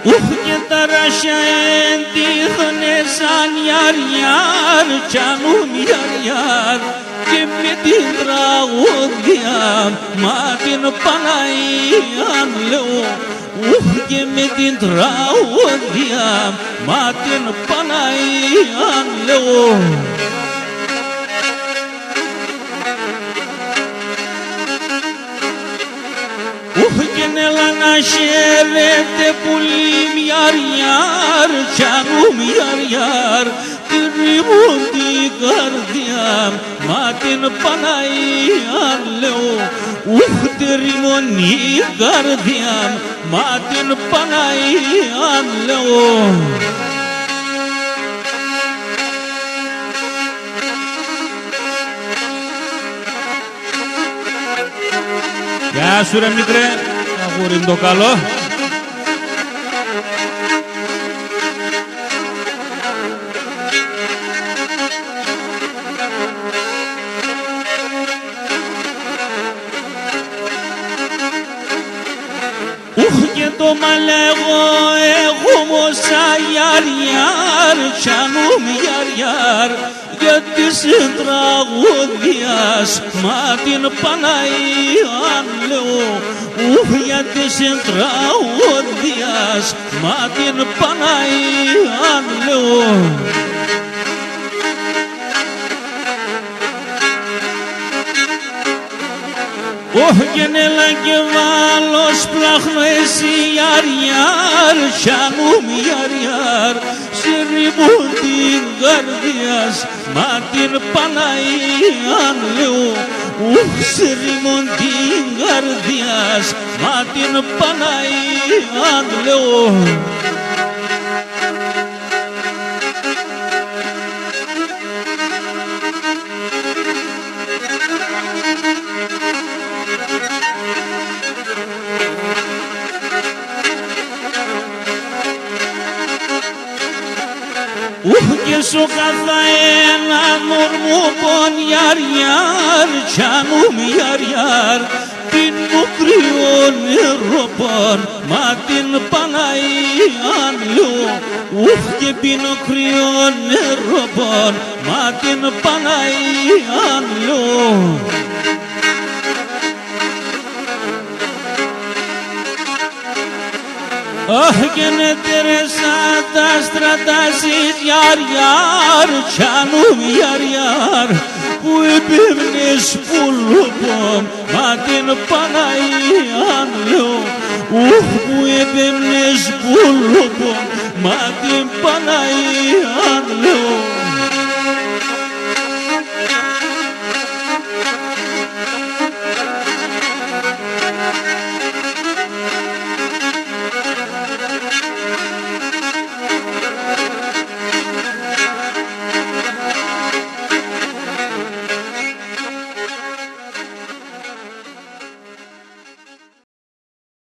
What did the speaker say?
Ουφ και τα ράσια εντύχανε σαν γιαριάρ κι ανούν γιαριάρ και με την τραγωδία μα την Παναγίαν λέω. Ουφ και με την τραγωδία μα την Παναγίαν λέω. Ουφ και νέλα να χαίρετε πουλί μιαριάρ κι ανού μιαριάρ κρύβουν την καρδιά μα την Παναγίαν λέω. Ουφ τριμών η καρδιά μα την Παναγίαν λέω. Γεια σου ρε μικρέ, αγούρι μου το καλό. Ουχ και το μαλέγω έχω μόσα γιαριάρ κι ανούμ γιαριάρ γιατί στην τραγωδιάς μα την Παναγίαν λέω. Ουφ γιατί στην τραγωδιάς μα την Παναγίαν λέω. Ωχ και νέλα και βάλω σπλάχνω εσύ γιαριάρ κι ανούμ γιαριάρ σε ρημούν την καρδιάς μα την Παναγίαν λέω. Ουφ σε ρημούν την καρδιάς μα την Παναγίαν λέω. Ουφ και σου καθά ένα μορμού πον γιαριάρ κι ανούμ γιαριάρ την μου κρυό νερό πον μα την Παναγίαν λέω. Ουφ και πίνω κρυό νερό πον μα την Παναγίαν λέω. Αχ και νετερέσα τα στρατάζεις γιαριάρ κι ανούμ γιαριάρ που επίμνες πουλουπομ μα την Παναγίαν λέω. Ουφ που επίμνες πουλουπομ μα την Παναγίαν